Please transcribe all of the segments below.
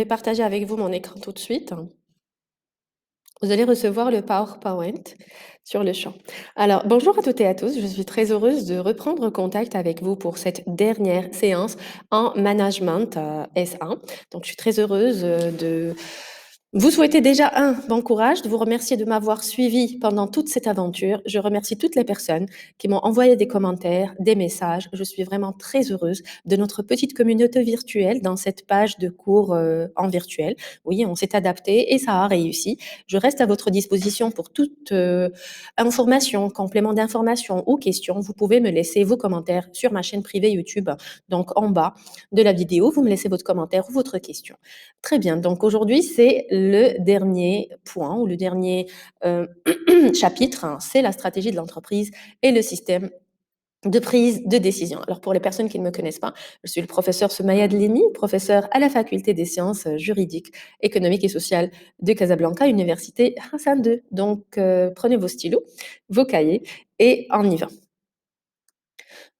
Je vais partager avec vous mon écran tout de suite. Vous allez recevoir le PowerPoint sur le champ. Alors, bonjour à toutes et à tous. Je suis très heureuse de reprendre contact avec vous pour cette dernière séance en management S1. Donc, je suis très heureuse de vous souhaiter déjà un bon courage, de vous remercier de m'avoir suivi pendant toute cette aventure. Je remercie toutes les personnes qui m'ont envoyé des commentaires, des messages. Je suis vraiment très heureuse de notre petite communauté virtuelle dans cette page de cours en virtuel. Oui, on s'est adapté et ça a réussi. Je reste à votre disposition pour toute information, complément d'information ou question. Vous pouvez me laisser vos commentaires sur ma chaîne privée YouTube. Donc, en bas de la vidéo, vous me laissez votre commentaire ou votre question. Très bien. Donc, aujourd'hui, c'est le dernier point ou le dernier chapitre. Hein, c'est la stratégie de l'entreprise et le système de prise de décision. Alors, pour les personnes qui ne me connaissent pas, je suis le professeur Soumaya Dlimi, professeur à la faculté des sciences juridiques, économiques et sociales de Casablanca, Université Hassan II. Donc, prenez vos stylos, vos cahiers et on y va.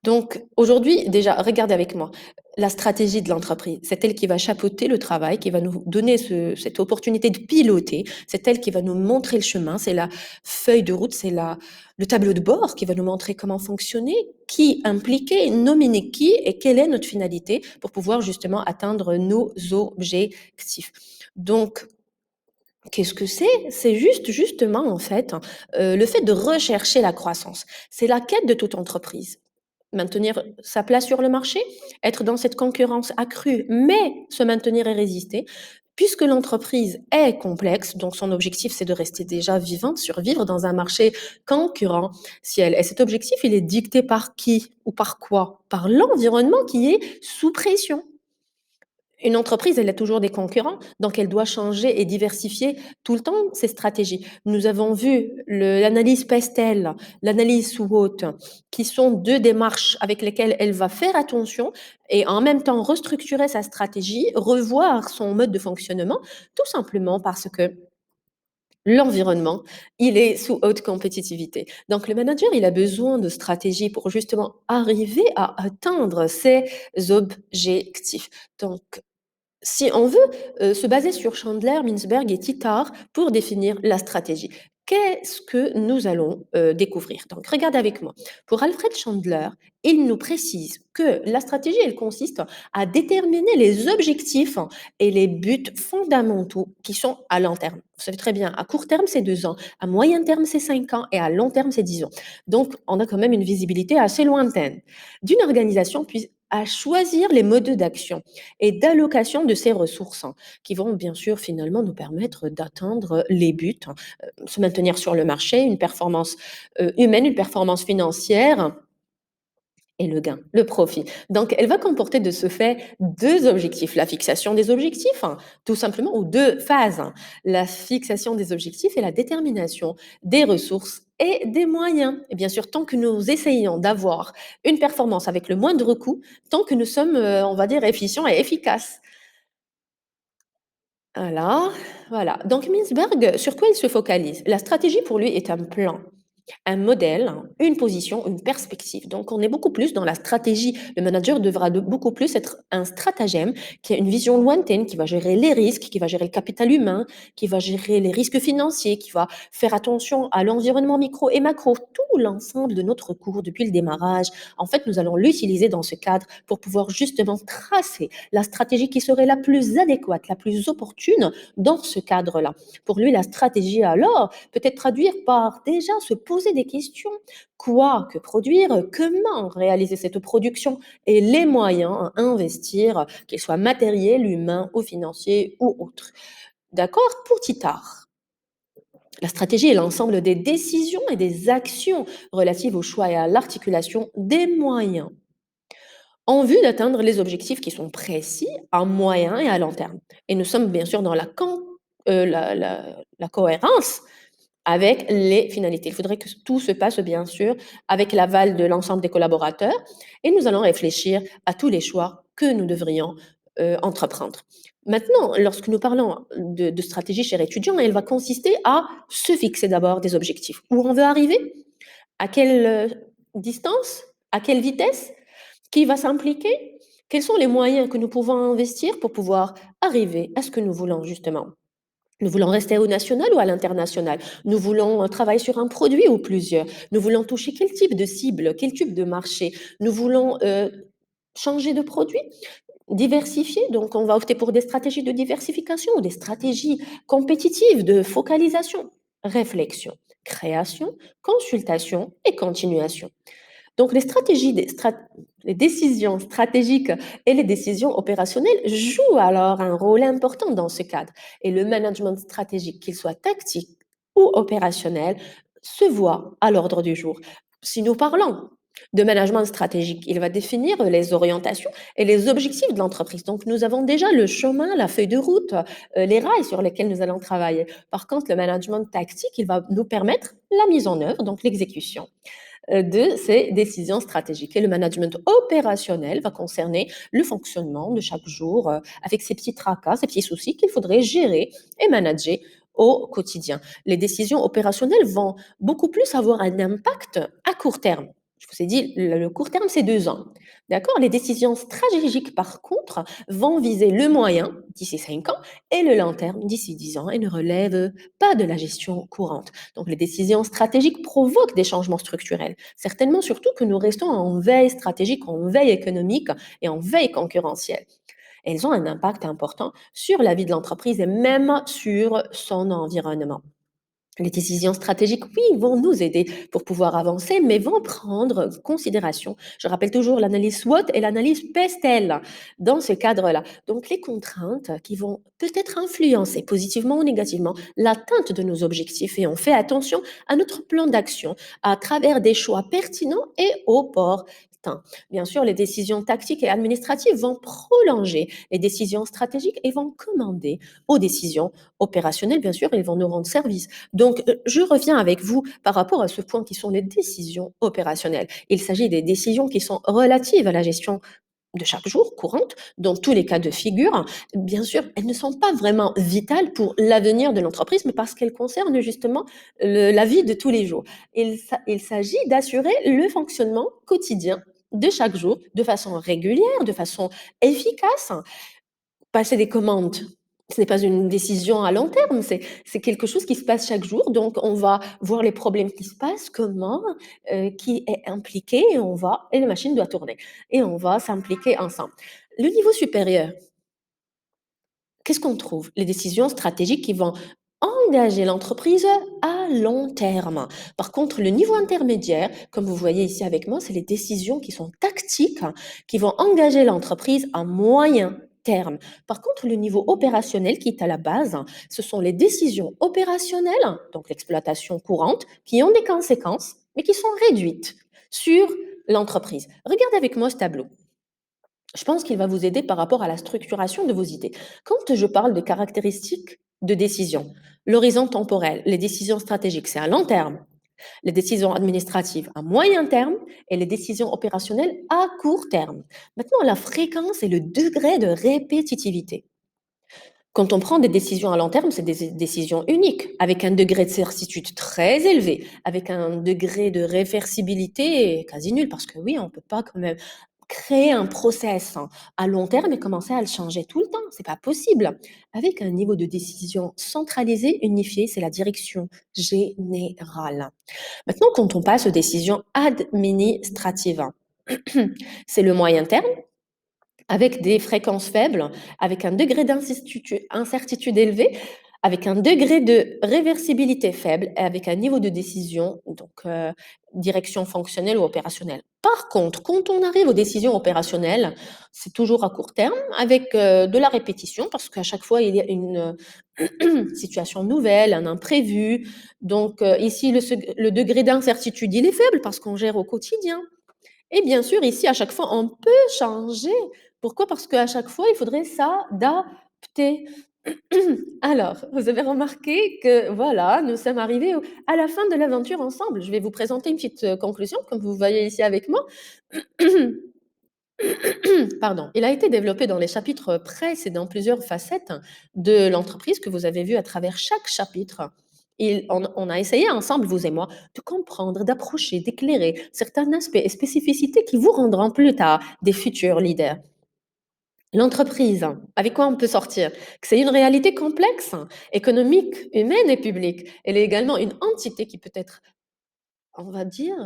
Donc, aujourd'hui, déjà, regardez avec moi. La stratégie de l'entreprise, c'est elle qui va chapeauter le travail, qui va nous donner cette opportunité de piloter. C'est elle qui va nous montrer le chemin. C'est la feuille de route, c'est le tableau de bord qui va nous montrer comment fonctionner, qui impliquer, nominer qui et quelle est notre finalité pour pouvoir justement atteindre nos objectifs. Donc, qu'est-ce que c'est? C'est justement, en fait, le fait de rechercher la croissance. C'est la quête de toute entreprise. Maintenir sa place sur le marché, être dans cette concurrence accrue, mais se maintenir et résister. Puisque l'entreprise est complexe, donc son objectif, c'est de rester déjà vivante, survivre dans un marché concurrentiel. Et cet objectif, il est dicté par qui ou par quoi? Par l'environnement qui est sous pression. Une entreprise, elle a toujours des concurrents, donc elle doit changer et diversifier tout le temps ses stratégies. Nous avons vu l'analyse PESTEL, l'analyse SWOT, qui sont deux démarches avec lesquelles elle va faire attention et en même temps restructurer sa stratégie, revoir son mode de fonctionnement, tout simplement parce que l'environnement, il est sous haute compétitivité. Donc le manager, il a besoin de stratégies pour justement arriver à atteindre ses objectifs. Donc si on veut se baser sur Chandler, Mintzberg et Tittar pour définir la stratégie, qu'est-ce que nous allons découvrir? Donc, regardez avec moi. Pour Alfred Chandler, il nous précise que la stratégie, elle consiste à déterminer les objectifs et les buts fondamentaux qui sont à long terme. Vous savez très bien, à court terme, c'est 2 ans, à moyen terme, c'est 5 ans et à long terme, c'est 10 ans. Donc, on a quand même une visibilité assez lointaine d'une organisation puis à choisir les modes d'action et d'allocation de ces ressources qui vont bien sûr finalement nous permettre d'atteindre les buts, se maintenir sur le marché, une performance humaine, une performance financière et le gain, le profit. Donc, elle va comporter de ce fait deux objectifs. La fixation des objectifs, tout simplement, ou deux phases. La fixation des objectifs et la détermination des ressources et des moyens. Et bien sûr, tant que nous essayons d'avoir une performance avec le moindre coût, tant que nous sommes, on va dire, efficients et efficaces. Alors, voilà. Donc, Mintzberg, sur quoi il se focalise? La stratégie pour lui est un plan, un modèle, une position, une perspective. Donc, on est beaucoup plus dans la stratégie. Le manager devra beaucoup plus être un stratagème qui a une vision lointaine, qui va gérer les risques, qui va gérer le capital humain, qui va gérer les risques financiers, qui va faire attention à l'environnement micro et macro. Tout l'ensemble de notre cours depuis le démarrage, en fait, nous allons l'utiliser dans ce cadre pour pouvoir justement tracer la stratégie qui serait la plus adéquate, la plus opportune dans ce cadre-là. Pour lui, la stratégie, alors, peut être traduire par déjà se poser des questions. Quoi que produire, comment réaliser cette production et les moyens à investir, qu'ils soient matériels, humains ou financiers ou autres. D'accord? Pour Titard, la stratégie est l'ensemble des décisions et des actions relatives au choix et à l'articulation des moyens en vue d'atteindre les objectifs qui sont précis à moyen et à long terme. Et nous sommes bien sûr dans la cohérence avec les finalités. Il faudrait que tout se passe bien sûr avec l'aval de l'ensemble des collaborateurs et nous allons réfléchir à tous les choix que nous devrions entreprendre. Maintenant, lorsque nous parlons de stratégie chez l'étudiant, elle va consister à se fixer d'abord des objectifs. Où on veut arriver? À quelle distance? À quelle vitesse? Qui va s'impliquer? Quels sont les moyens que nous pouvons investir pour pouvoir arriver à ce que nous voulons justement? Nous voulons rester au national ou à l'international? Nous voulons travailler sur un produit ou plusieurs? Nous voulons toucher quel type de cible, quel type de marché? Nous voulons changer de produit, diversifier, donc on va opter pour des stratégies de diversification ou des stratégies compétitives de focalisation, réflexion, création, consultation et continuation. Donc les stratégies, les décisions stratégiques et les décisions opérationnelles jouent alors un rôle important dans ce cadre. Et le management stratégique, qu'il soit tactique ou opérationnel, se voit à l'ordre du jour. Si nous parlons de management stratégique, il va définir les orientations et les objectifs de l'entreprise. Donc nous avons déjà le chemin, la feuille de route, les rails sur lesquels nous allons travailler. Par contre, le management tactique, il va nous permettre la mise en œuvre, donc l'exécution de ces décisions stratégiques. Et le management opérationnel va concerner le fonctionnement de chaque jour avec ces petits tracas, ces petits soucis qu'il faudrait gérer et manager au quotidien. Les décisions opérationnelles vont beaucoup plus avoir un impact à court terme. Je vous ai dit, le court terme, c'est 2 ans. D'accord? Les décisions stratégiques, par contre, vont viser le moyen, d'ici 5 ans, et le long terme, d'ici 10 ans, et ne relèvent pas de la gestion courante. Donc, les décisions stratégiques provoquent des changements structurels. Certainement, surtout que nous restons en veille stratégique, en veille économique et en veille concurrentielle. Elles ont un impact important sur la vie de l'entreprise et même sur son environnement. Les décisions stratégiques, oui, vont nous aider pour pouvoir avancer, mais vont prendre en considération, je rappelle toujours l'analyse SWOT et l'analyse PESTEL dans ce cadre-là. Donc, les contraintes qui vont peut-être influencer positivement ou négativement l'atteinte de nos objectifs et on fait attention à notre plan d'action à travers des choix pertinents et opportuns. Bien sûr, les décisions tactiques et administratives vont prolonger les décisions stratégiques et vont commander aux décisions opérationnelles. Bien sûr, ils vont nous rendre service. Donc, je reviens avec vous par rapport à ce point qui sont les décisions opérationnelles. Il s'agit des décisions qui sont relatives à la gestion de chaque jour, courante, dans tous les cas de figure. Bien sûr, elles ne sont pas vraiment vitales pour l'avenir de l'entreprise, mais parce qu'elles concernent justement la vie de tous les jours. Il s'agit d'assurer le fonctionnement quotidien de chaque jour de façon régulière, de façon efficace. Passer des commandes, ce n'est pas une décision à long terme, c'est quelque chose qui se passe chaque jour. Donc, on va voir les problèmes qui se passent, comment, qui est impliqué, et la machine doit tourner. Et on va s'impliquer ensemble. Le niveau supérieur, qu'est-ce qu'on trouve? Les décisions stratégiques qui vont engager l'entreprise à long terme. Par contre, le niveau intermédiaire, comme vous voyez ici avec moi, c'est les décisions qui sont tactiques, qui vont engager l'entreprise à moyen terme. Par contre, le niveau opérationnel qui est à la base, ce sont les décisions opérationnelles, donc l'exploitation courante, qui ont des conséquences, mais qui sont réduites sur l'entreprise. Regardez avec moi ce tableau. Je pense qu'il va vous aider par rapport à la structuration de vos idées. Quand je parle de caractéristiques de décision, l'horizon temporel, les décisions stratégiques, c'est à long terme, les décisions administratives à moyen terme et les décisions opérationnelles à court terme. Maintenant, la fréquence et le degré de répétitivité. Quand on prend des décisions à long terme, c'est des décisions uniques, avec un degré de certitude très élevé, avec un degré de réversibilité quasi nul, parce que oui, on ne peut pas quand même créer un process à long terme et commencer à le changer tout le temps. C'est pas possible. Avec un niveau de décision centralisé, unifié, c'est la direction générale. Maintenant, quand on passe aux décisions administratives, c'est le moyen terme avec des fréquences faibles, avec un degré d'incertitude élevé, avec un degré de réversibilité faible et avec un niveau de décision, donc direction fonctionnelle ou opérationnelle. Par contre, quand on arrive aux décisions opérationnelles, c'est toujours à court terme, avec de la répétition, parce qu'à chaque fois, il y a une situation nouvelle, un imprévu. Donc ici, le degré d'incertitude, il est faible parce qu'on gère au quotidien. Et bien sûr, ici, à chaque fois, on peut changer. Pourquoi? Parce qu'à chaque fois, il faudrait s'adapter. Alors, vous avez remarqué que voilà, nous sommes arrivés à la fin de l'aventure ensemble. Je vais vous présenter une petite conclusion, comme vous voyez ici avec moi. Pardon. Il a été développé dans les chapitres précédents plusieurs facettes de l'entreprise que vous avez vues à travers chaque chapitre. On a essayé ensemble, vous et moi, de comprendre, d'approcher, d'éclairer certains aspects et spécificités qui vous rendront plus tard des futurs leaders. L'entreprise, avec quoi on peut sortir? Que c'est une réalité complexe, économique, humaine et publique. Elle est également une entité qui peut être, on va dire,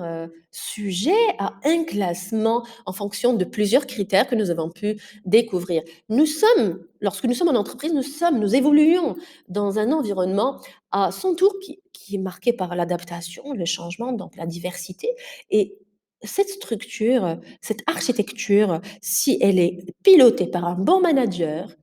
sujet à un classement en fonction de plusieurs critères que nous avons pu découvrir. Lorsque nous sommes en entreprise, nous évoluons dans un environnement à son tour qui est marqué par l'adaptation, le changement, donc la diversité. Et cette structure, cette architecture, si elle est pilotée par un bon manager,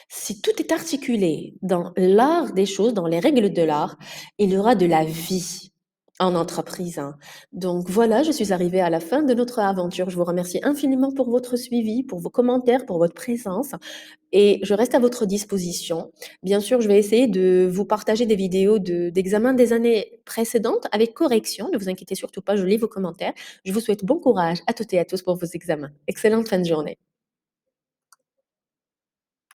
si tout est articulé dans l'art des choses, dans les règles de l'art, il y aura de la vie en entreprise, hein. Donc voilà, je suis arrivée à la fin de notre aventure. Je vous remercie infiniment pour votre suivi, pour vos commentaires, pour votre présence et je reste à votre disposition. Bien sûr, je vais essayer de vous partager des vidéos d'examen des années précédentes avec correction. Ne vous inquiétez surtout pas, je lis vos commentaires. Je vous souhaite bon courage à toutes et à tous pour vos examens. Excellente fin de journée.